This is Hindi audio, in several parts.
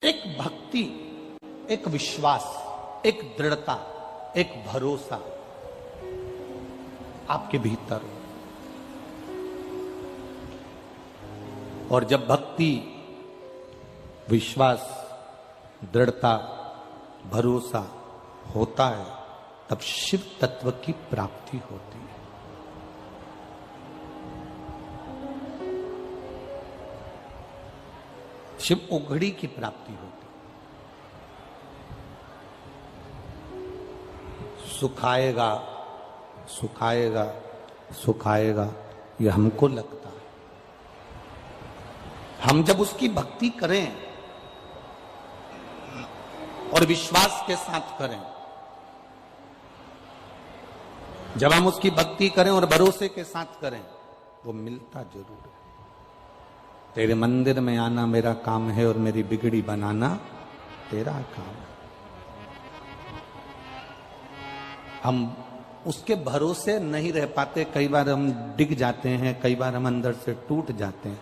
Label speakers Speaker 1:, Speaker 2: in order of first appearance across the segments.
Speaker 1: एक भक्ति, एक विश्वास, एक दृढ़ता, एक भरोसा आपके भीतर। और जब भक्ति, विश्वास, दृढ़ता, भरोसा होता है तब शिव तत्व की प्राप्ति होती है। शिव उघड़ी की प्राप्ति होती। सुखाएगा सुखाएगा सुखाएगा ये हमको लगता है। हम जब उसकी भक्ति करें और विश्वास के साथ करें, जब हम उसकी भक्ति करें और भरोसे के साथ करें, वो मिलता जरूर है। तेरे मंदिर में आना मेरा काम है और मेरी बिगड़ी बनाना तेरा काम है। हम उसके भरोसे नहीं रह पाते। कई बार हम डिग जाते हैं, कई बार हम अंदर से टूट जाते हैं।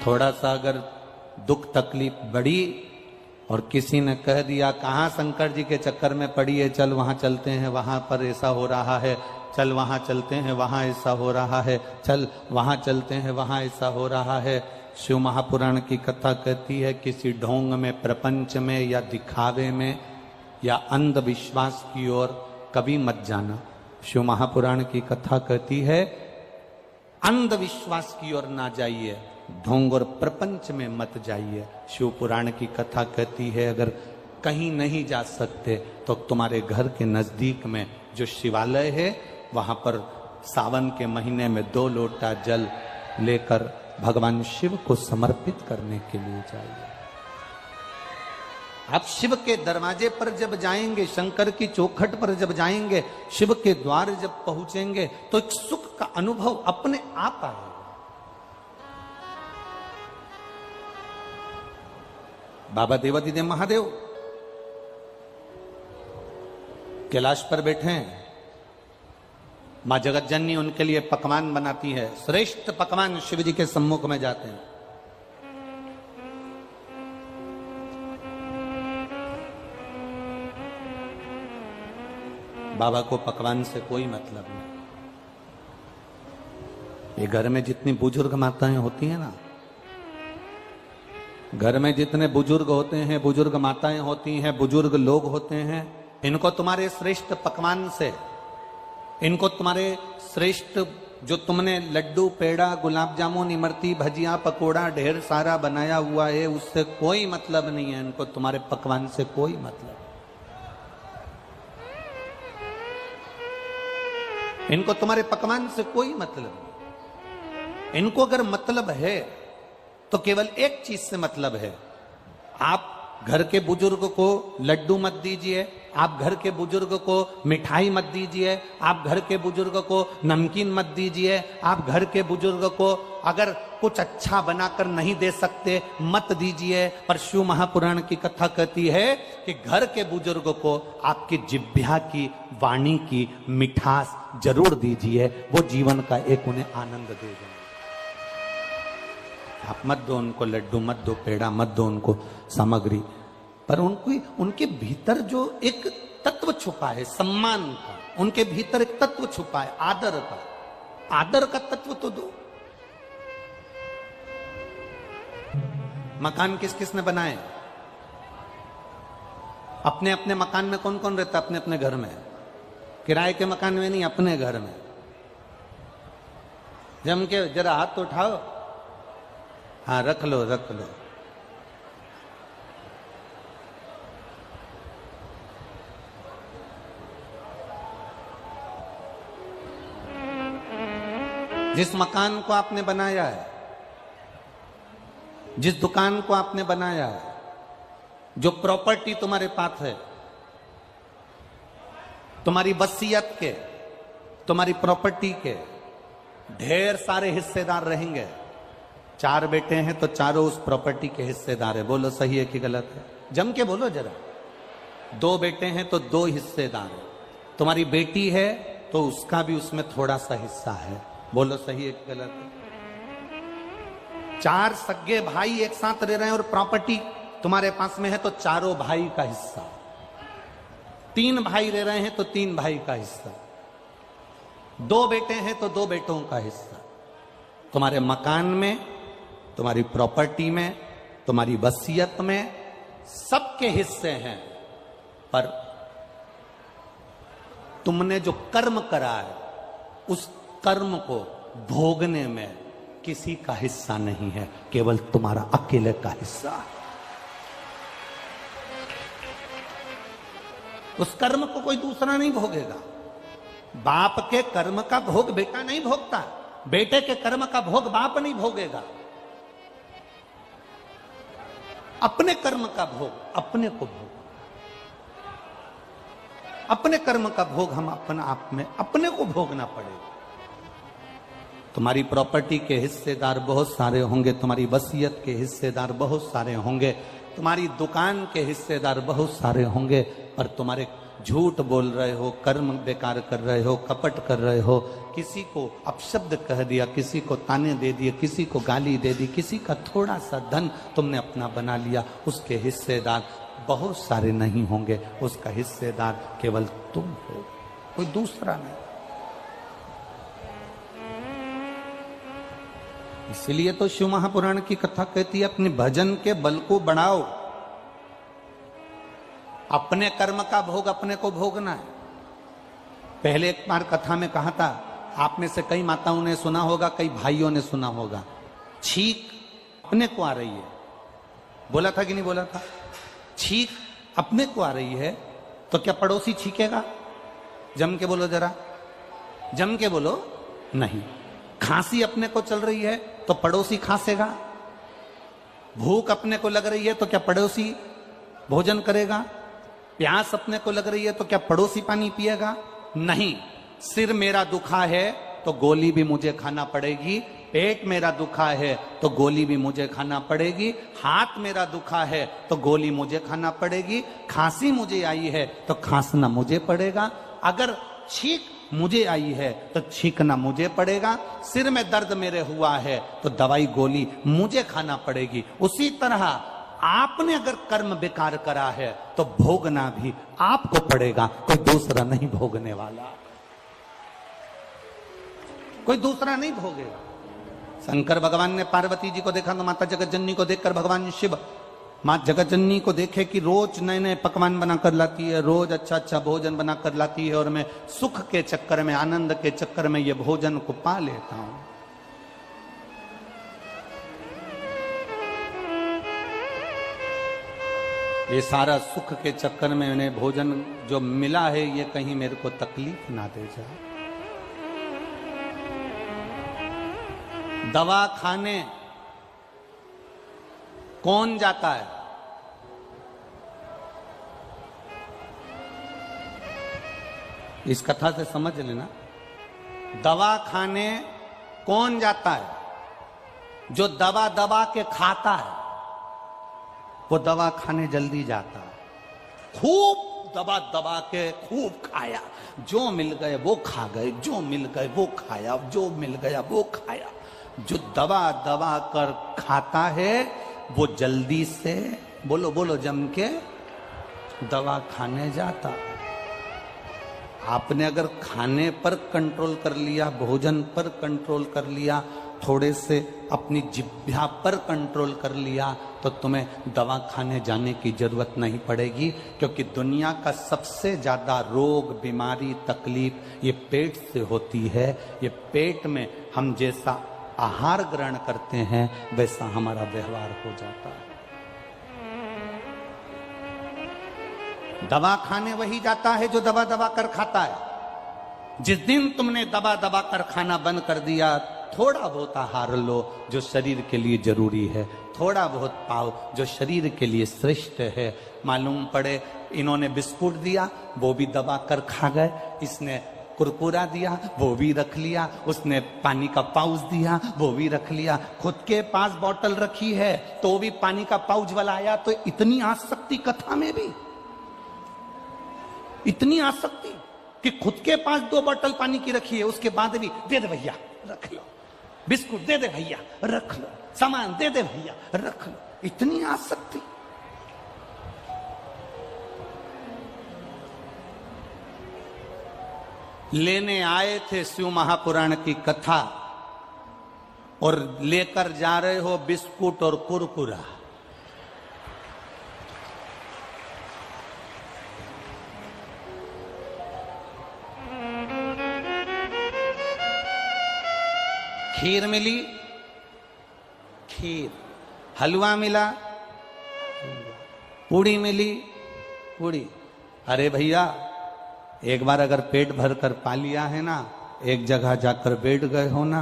Speaker 1: थोड़ा सा अगर दुख तकलीफ बढ़ी और किसी ने कह दिया कहाँ शंकर जी के चक्कर में पड़ी है, चल वहां चलते हैं, वहां पर ऐसा हो रहा है, चल वहां चलते हैं, वहां ऐसा हो रहा है, चल वहां चलते हैं, वहां ऐसा हो रहा है। शिव महापुराण की कथा कहती है किसी ढोंग में, प्रपंच में या दिखावे में या अंधविश्वास की ओर कभी मत जाना। शिव महापुराण की कथा कहती है अंधविश्वास की ओर ना जाइए, ढोंग और प्रपंच में मत जाइए। शिव पुराण की कथा कहती है अगर कहीं नहीं जा सकते तो तुम्हारे घर के नजदीक में जो शिवालय है वहां पर सावन के महीने में 2 लोटा जल लेकर भगवान शिव को समर्पित करने के लिए जाइए। आप शिव के दरवाजे पर जब जाएंगे, शंकर की चौखट पर जब जाएंगे, शिव के द्वार जब पहुंचेंगे तो एक सुख का अनुभव अपने आप आएगा। बाबा देवादिदेव महादेव कैलाश पर बैठे हैं, मां जगत जननी उनके लिए पकवान बनाती है, श्रेष्ठ पकवान शिव जी के सम्मुख में जाते हैं। बाबा को पकवान से कोई मतलब नहीं। ये घर में जितनी बुजुर्ग माताएं होती हैं ना, घर में जितने बुजुर्ग होते हैं, बुजुर्ग माताएं होती हैं, बुजुर्ग लोग होते हैं, इनको तुम्हारे श्रेष्ठ पकवान से, इनको तुम्हारे श्रेष्ठ जो तुमने लड्डू, पेड़ा, गुलाब जामुन, इमरती, भजिया, पकोड़ा ढेर सारा बनाया हुआ है, उससे कोई मतलब नहीं है। इनको तुम्हारे पकवान से कोई मतलब, इनको तुम्हारे पकवान से कोई मतलब नहीं। इनको अगर मतलब है तो केवल एक चीज से मतलब है। आप घर के बुजुर्ग को लड्डू मत दीजिए, आप घर के बुजुर्ग को मिठाई मत दीजिए, आप घर के बुजुर्ग को नमकीन मत दीजिए, आप घर के बुजुर्ग को अगर कुछ अच्छा बनाकर नहीं दे सकते मत दीजिए। पर शिव महापुराण की कथा कहती है कि घर के बुजुर्ग को आपकी जिह्वा की, वाणी की मिठास जरूर दीजिए, वो जीवन का एक उन्हें आनंद देगा। आप मत दो उनको लड्डू, मत दो पेड़ा, मत दो उनको सामग्री, पर उनके भीतर जो एक तत्व छुपा है सम्मान का, उनके भीतर एक तत्व छुपा है आदर का, आदर का तत्व तो दो। मकान किस किस ने बनाए? अपने अपने मकान में कौन कौन रहता? अपने अपने घर में। किराए के मकान में नहीं, अपने घर में। जम के जरा हाथ तो उठाओ, हाँ रख लो रख लो। जिस मकान को आपने बनाया है, जिस दुकान को आपने बनाया है, जो प्रॉपर्टी तुम्हारे पास है, तुम्हारी वसीयत के, तुम्हारी प्रॉपर्टी के ढेर सारे हिस्सेदार रहेंगे। 4 बेटे हैं तो चारों उस प्रॉपर्टी के हिस्सेदार है। बोलो सही है कि गलत है? जम के बोलो जरा। 2 बेटे हैं तो 2 हिस्सेदार है। तुम्हारी बेटी है तो उसका भी उसमें थोड़ा सा हिस्सा है। बोलो सही है कि गलत है? 4 सगे भाई एक साथ रह रहे हैं और प्रॉपर्टी तुम्हारे पास में है तो चारों भाई का हिस्सा, 3 भाई रह रहे हैं तो 3 भाई का हिस्सा, 2 बेटे हैं तो 2 बेटों का हिस्सा। तुम्हारे मकान में, तुम्हारी प्रॉपर्टी में, तुम्हारी वसीयत में सबके हिस्से हैं, पर तुमने जो कर्म करा है उस कर्म को भोगने में किसी का हिस्सा नहीं है, केवल तुम्हारा अकेले का हिस्सा है। उस कर्म को कोई दूसरा नहीं भोगेगा। बाप के कर्म का भोग बेटा नहीं भोगता, बेटे के कर्म का भोग बाप नहीं भोगेगा। अपने कर्म का भोग अपने को भोग, अपने कर्म का भोग हम अपने आप में अपने को भोगना पड़ेगा। तुम्हारी प्रॉपर्टी के हिस्सेदार बहुत सारे होंगे, तुम्हारी वसीयत के हिस्सेदार बहुत सारे होंगे, तुम्हारी दुकान के हिस्सेदार बहुत सारे होंगे, पर तुम्हारे झूठ बोल रहे हो, कर्म बेकार कर रहे हो, कपट कर रहे हो, किसी को अपशब्द कह दिया, किसी को ताने दे दिए, किसी को गाली दे दी, किसी का थोड़ा सा धन तुमने अपना बना लिया, उसके हिस्सेदार बहुत सारे नहीं होंगे, उसका हिस्सेदार केवल तुम हो, कोई दूसरा नहीं। इसलिए तो शिव महापुराण की कथा कहती है अपने भजन के बल को बढ़ाओ। अपने कर्म का भोग अपने को भोगना है। पहले एक बार कथा में कहा था, आप में से कई माताओं ने सुना होगा, कई भाइयों ने सुना होगा, छींक अपने को आ रही है। बोला था कि नहीं बोला था? छींक अपने को आ रही है तो क्या पड़ोसी छींकेगा? जम के बोलो जरा, जम के बोलो। नहीं। खांसी अपने को चल रही है तो पड़ोसी खांसेगा। भूख अपने को लग रही है तो क्या पड़ोसी भोजन करेगा? प्यास अपने को लग रही है तो क्या पड़ोसी पानी पिएगा? नहीं। सिर मेरा दुखा है तो गोली भी मुझे खाना पड़ेगी, पेट मेरा दुखा है तो गोली भी मुझे खाना पड़ेगी, हाथ मेरा दुखा है तो गोली मुझे खाना पड़ेगी, खांसी मुझे आई है तो खांसना मुझे पड़ेगा, अगर छींक मुझे आई है तो छींकना मुझे पड़ेगा, सिर में दर्द मेरे हुआ है तो दवाई गोली मुझे खाना पड़ेगी। उसी तरह आपने अगर कर्म बेकार करा है तो भोगना भी आपको पड़ेगा, कोई दूसरा नहीं भोगने वाला, कोई दूसरा नहीं भोगेगा। शंकर भगवान ने पार्वती जी को देखा तो माता जगतजननी को देखकर भगवान शिव माँ जगतजननी को देखे कि रोज नए नए पकवान बना कर लाती है, रोज अच्छा अच्छा भोजन बना कर लाती है, और मैं सुख के चक्कर में, आनंद के चक्कर में ये भोजन को पा लेता हूं। ये सारा सुख के चक्कर में उन्हें भोजन जो मिला है ये कहीं मेरे को तकलीफ ना दे जाए। दवा खाने कौन जाता है? इस कथा से समझ लेना, दवा खाने कौन जाता है? जो दवा दबा के खाता है वो दवा खाने जल्दी जाता है। खूब दबा दबा के खूब खाया, जो मिल गए वो खा गए, जो मिल गए वो खाया, जो मिल गया वो खाया। जो दबा दबा कर खाता है वो जल्दी से, बोलो बोलो जम के, दवा खाने जाता। आपने अगर खाने पर कंट्रोल कर लिया, भोजन पर कंट्रोल कर लिया, थोड़े से अपनी जिह्वा पर कंट्रोल कर लिया, तो तुम्हें दवा खाने जाने की जरूरत नहीं पड़ेगी, क्योंकि दुनिया का सबसे ज्यादा रोग, बीमारी, तकलीफ ये पेट से होती है। ये पेट में हम जैसा आहार ग्रहण करते हैं वैसा हमारा व्यवहार हो जाता है। दवा खाने वही जाता है जो दबा दबा कर खाता है। जिस दिन तुमने दबा दबा कर खाना बंद कर दिया, थोड़ा बहुत आहार लो जो शरीर के लिए जरूरी है, थोड़ा बहुत पाओ जो शरीर के लिए श्रेष्ठ है। मालूम पड़े इन्होंने बिस्कुट दिया वो भी दबा कर खा गए, इसने कुरकुरा दिया वो भी रख लिया, उसने पानी का पाउच दिया वो भी रख लिया, खुद के पास बोतल रखी है तो भी पानी का पाउच वाला आया। तो इतनी आसक्ति कथा में भी, इतनी आसक्ति कि खुद के पास 2 बोतल पानी की रखी है, उसके बाद भी दे दे भैया रख लो, बिस्कुट दे दे भैया रख लो, सामान दे दे भैया रख लो, इतनी आसक्ति। लेने आए थे शिव महापुराण की कथा और लेकर जा रहे हो बिस्कुट और कुरकुरा। खीर मिली, खीर, हलवा मिला, पूड़ी मिली, पूड़ी। अरे भैया, एक बार अगर पेट भर कर पा लिया है ना, एक जगह जाकर बैठ गए हो ना,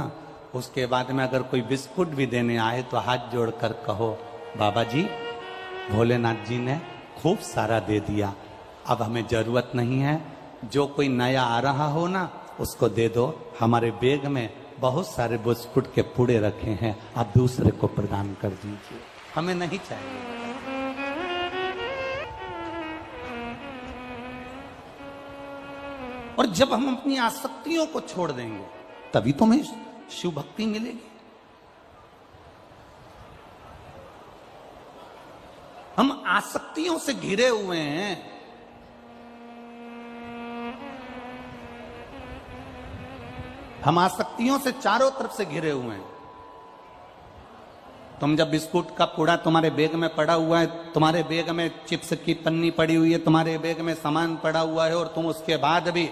Speaker 1: उसके बाद में अगर कोई बिस्कुट भी देने आए तो हाथ जोड़कर कहो, बाबा जी, भोलेनाथ जी ने खूब सारा दे दिया, अब हमें जरूरत नहीं है। जो कोई नया आ रहा हो ना, उसको दे दो, हमारे बैग में बहुत सारे बिस्कुट के पूड़े रखे हैं, आप दूसरे को प्रदान कर दीजिए, हमें नहीं चाहिए। और जब हम अपनी आसक्तियों को छोड़ देंगे तभी तो हमें शिव भक्ति मिलेगी। हम आसक्तियों से घिरे हुए हैं। हम आसक्तियों से चारों तरफ से घिरे हुए हैं। तुम जब बिस्कुट का पूड़ा तुम्हारे बैग में पड़ा हुआ है, तुम्हारे बैग में चिप्स की पन्नी पड़ी हुई है, तुम्हारे बैग में सामान पड़ा हुआ है, और तुम उसके बाद भी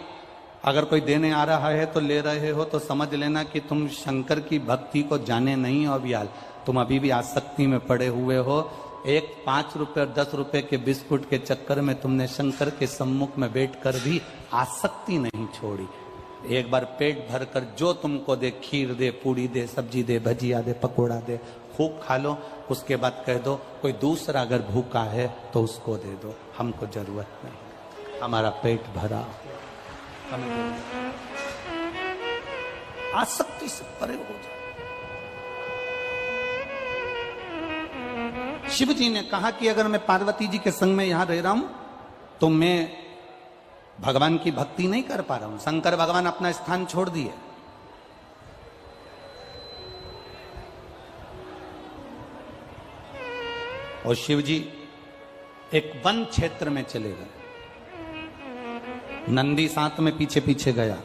Speaker 1: अगर कोई देने आ रहा है तो ले रहे हो, तो समझ लेना कि तुम शंकर की भक्ति को जाने नहीं हो अभियाल, तुम अभी भी आसक्ति में पड़े हुए हो। एक 5 रुपए और 10 रुपए के बिस्कुट के चक्कर में तुमने शंकर के सम्मुख में बैठकर भी आसक्ति नहीं छोड़ी। एक बार पेट भरकर जो तुमको दे, खीर दे, पूड़ी दे, सब्जी दे, भजिया दे, पकोड़ा दे, खूब खा लो। उसके बाद कह दो कोई दूसरा अगर भूखा है तो उसको दे दो, हमको जरूरत नहीं, हमारा पेट भरा। आसक्ति से परे हो जाए। शिव जी ने कहा कि अगर मैं पार्वती जी के संग में यहां रह रहा हूं तो मैं भगवान की भक्ति नहीं कर पा रहा हूं। शंकर भगवान अपना स्थान छोड़ दिए। और शिव जी एक वन क्षेत्र में चले गए। नंदी साथ में पीछे पीछे गया।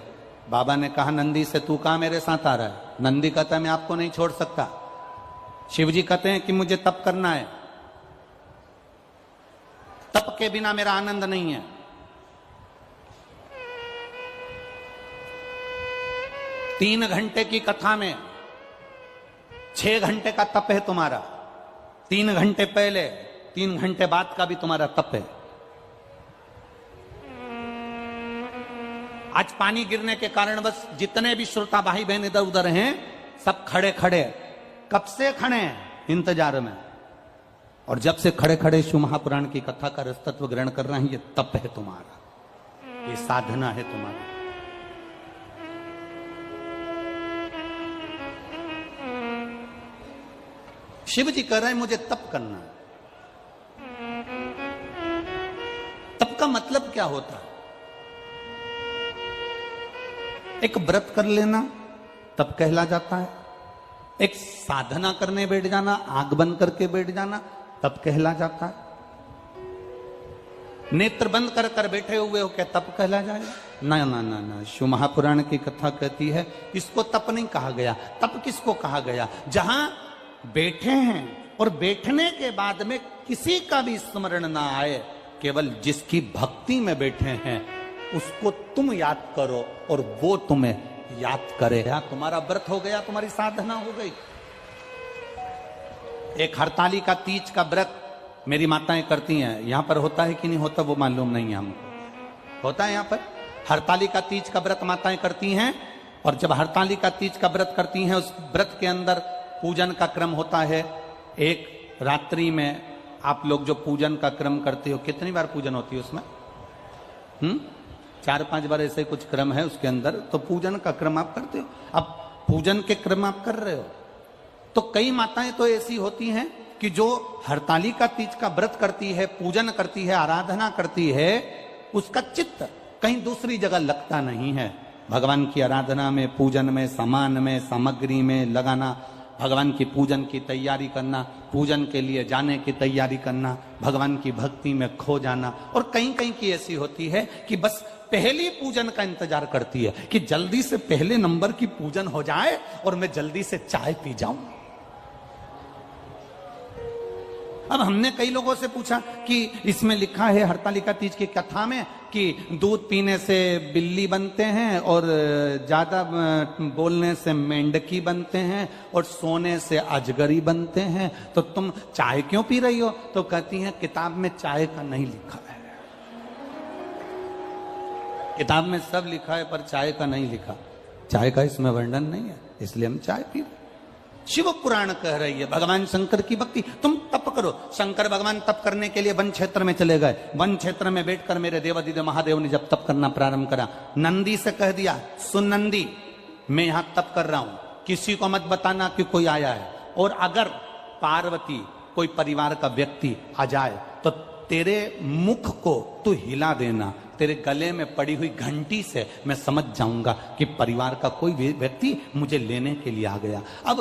Speaker 1: बाबा ने कहा, नंदी से तू कहां मेरे साथ आ रहा है? नंदी कहता है, मैं आपको नहीं छोड़ सकता। शिव जी कहते हैं कि मुझे तप करना है, तप के बिना मेरा आनंद नहीं है। तीन घंटे की कथा में 6 घंटे का तप है तुम्हारा। 3 घंटे पहले, 3 घंटे बाद का भी तुम्हारा तप है। आज पानी गिरने के कारण बस जितने भी श्रोता भाई बहन इधर उधर हैं, सब खड़े खड़े, कब से खड़े हैं इंतजार में। और जब से खड़े खड़े शिव महापुराण की कथा का रसतत्व ग्रहण कर रहे हैं, ये तप है तुम्हारा, ये साधना है तुम्हारी। शिव जी कह रहे हैं मुझे तप करना है। तप का मतलब क्या होता है? एक व्रत कर लेना तप कहला जाता है। एक साधना करने बैठ जाना, आंख बंद करके बैठ जाना, तप कहला जाता है। नेत्र बंद कर कर बैठे हुए हो, क्या तप कहला जाएगा? ना ना ना ना, शिव महापुराण की कथा कहती है इसको तप नहीं कहा गया। तप किसको कहा गया? जहां बैठे हैं और बैठने के बाद में किसी का भी स्मरण ना आए, केवल जिसकी भक्ति में बैठे हैं उसको तुम याद करो और वो तुम्हें याद करे। तुम्हारा व्रत हो गया, तुम्हारी साधना हो गई। एक हरतालिका तीज का व्रत मेरी माताएं करती हैं। यहां पर होता है कि नहीं होता वो मालूम नहीं है हमको। होता है यहां पर हरतालिका तीज का व्रत माताएं करती हैं। और जब हरतालिका तीज का व्रत करती हैं, उस व्रत के अंदर पूजन का क्रम होता है। एक रात्रि में आप लोग जो पूजन का क्रम करते हो, कितनी बार पूजन होती है उसमें? 4-5 बार ऐसे कुछ क्रम है उसके अंदर। तो पूजन का क्रम आप करते हो। अब पूजन के क्रम आप कर रहे हो, तो कई माताएं तो ऐसी होती हैं कि जो हरतालिका तीज का व्रत करती है, पूजन करती है, आराधना करती है, उसका चित्त कहीं दूसरी जगह लगता नहीं है। भगवान की आराधना में, पूजन में, सामान में, सामग्री में लगाना, भगवान की पूजन की तैयारी करना, पूजन के लिए जाने की तैयारी करना, भगवान की भक्ति में खो जाना। और कहीं कहीं की ऐसी होती है कि बस पहली पूजन का इंतजार करती है कि जल्दी से पहले नंबर की पूजन हो जाए और मैं जल्दी से चाय पी जाऊं। अब हमने कई लोगों से पूछा कि इसमें लिखा है हरतालिका तीज की कथा में कि दूध पीने से बिल्ली बनते हैं और ज्यादा बोलने से मेंढकी बनते हैं और सोने से अजगरी बनते हैं, तो तुम चाय क्यों पी रही हो? तो कहती हैं किताब में चाय का नहीं लिखा है, किताब में सब लिखा है पर चाय का नहीं लिखा, चाय का इसमें वर्णन नहीं है, इसलिए हम चाय पी रहे। शिव पुराण कह रही है भगवान शंकर की भक्ति, तुम तप करो। शंकर भगवान तप करने के लिए वन क्षेत्र में चले गए। वन क्षेत्र में बैठकर मेरे देवादिदेव महादेव ने जब तप करना प्रारंभ करा, नंदी से कह दिया, सुन नंदी, मैं यहां तप कर रहा हूं, किसी को मत बताना कि कोई आया है, और अगर पार्वती कोई परिवार का व्यक्ति आ जाए तो तेरे मुख को तू हिला देना, तेरे गले में पड़ी हुई घंटी से मैं समझ जाऊंगा कि परिवार का कोई व्यक्ति मुझे लेने के लिए आ गया। अब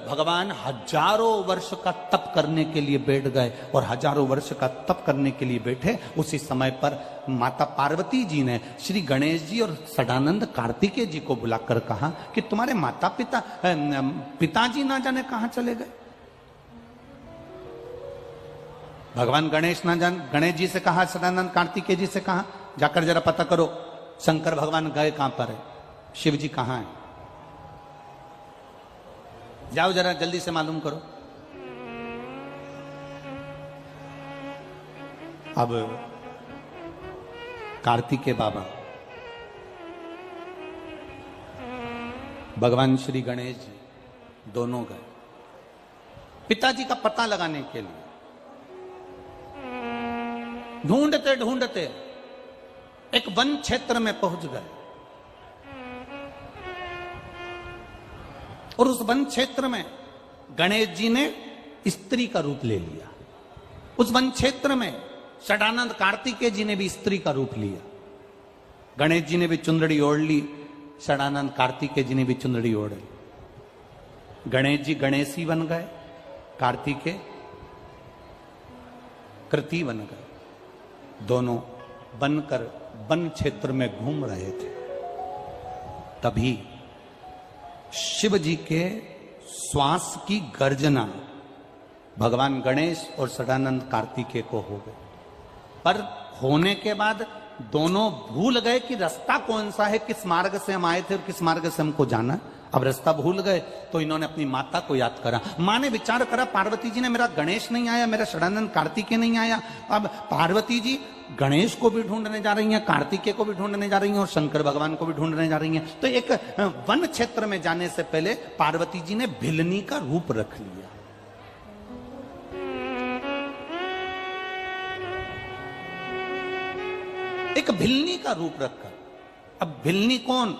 Speaker 1: भगवान हजारों वर्ष का तप करने के लिए बैठ गए और हजारों वर्ष का तप करने के लिए बैठे। उसी समय पर माता पार्वती जी ने श्री गणेश जी और सदानंद कार्तिकेय जी को बुलाकर कहा कि तुम्हारे माता पिताजी ना जाने कहां चले गए। भगवान गणेश जी से कहा, सदानंद कार्तिकेय जी से कहा, जाकर जरा पता करो शंकर भगवान गए कहां पर है, शिव जी कहां है, जाओ जरा जल्दी से मालूम करो। अब कार्तिकेय बाबा भगवान श्री गणेश जी दोनों गए पिताजी का पता लगाने के लिए। ढूंढते ढूंढते एक वन क्षेत्र में पहुंच गए और उस वन क्षेत्र में गणेश जी ने स्त्री का रूप ले लिया। उस वन क्षेत्र में सदानंद कार्तिकेय जी ने भी स्त्री का रूप लिया। गणेश जी ने भी चुंदड़ी ओढ़ ली, सदानंद कार्तिकेय जी ने भी चुंदड़ी ओढ़ ली। गणेश जी गणेशी बन गए, कार्तिकेय कृति बन गए। दोनों बनकर वन क्षेत्र में घूम रहे थे। तभी शिव जी के श्वास की गर्जना भगवान गणेश और सदानंद कार्तिकेय को हो गई। पर होने के बाद दोनों भूल गए कि रास्ता कौन सा है, किस मार्ग से हम आए थे और किस मार्ग से हमको जाना। अब रास्ता भूल गए तो इन्होंने अपनी माता को याद करा। माँ ने विचार करा, पार्वती जी ने मेरा गणेश नहीं आया, मेरा सदानंद कार्तिकेय नहीं आया। अब पार्वती जी गणेश को भी ढूंढने जा रही हैं, कार्तिकेय को भी ढूंढने जा रही हैं और शंकर भगवान को भी ढूंढने जा रही हैं। तो एक वन क्षेत्र में जाने से पहले पार्वती जी ने भिलनी का रूप रख लिया। एक भिलनी का रूप रखकर। अब भिलनी कौन?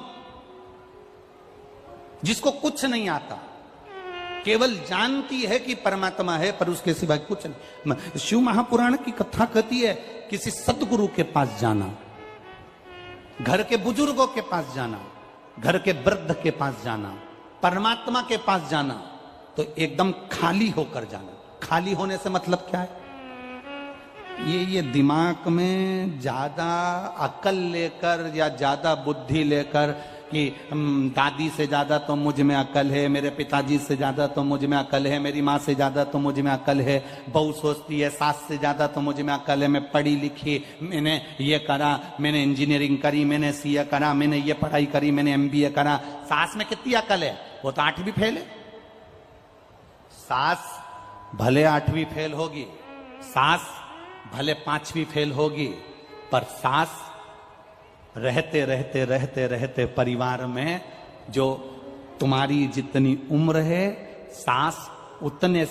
Speaker 1: जिसको कुछ नहीं आता, केवल जानती है कि परमात्मा है पर उसके सिवाय कुछ नहीं। शिव महापुराण की कथा कहती है किसी सदगुरु के पास जाना, घर के बुजुर्गों के पास जाना, घर के वृद्ध के पास जाना, परमात्मा के पास जाना, तो एकदम खाली होकर जाना। खाली होने से मतलब क्या है? ये दिमाग में ज्यादा अकल लेकर या ज्यादा बुद्धि लेकर कि दादी से ज्यादा तो मुझ में अकल है, मेरे पिताजी से ज्यादा तो मुझ में अकल है, मेरी माँ से ज्यादा तो मुझ में अकल है, बहू सोचती है सास से ज्यादा तो मुझ में अकल है, मैं पढ़ी लिखी, मैंने ये करा, मैंने इंजीनियरिंग करी, मैंने सीए करा, मैंने ये पढ़ाई करी, मैंने एमबीए करा। सास में कितनी अकल है? वो तो 8वीं फेल है। सास भले 8वीं फेल होगी, सास भले 5वीं फेल होगी, पर सास रहते रहते रहते रहते परिवार में जो तुम्हारी जितनी उम्र है, सास उतने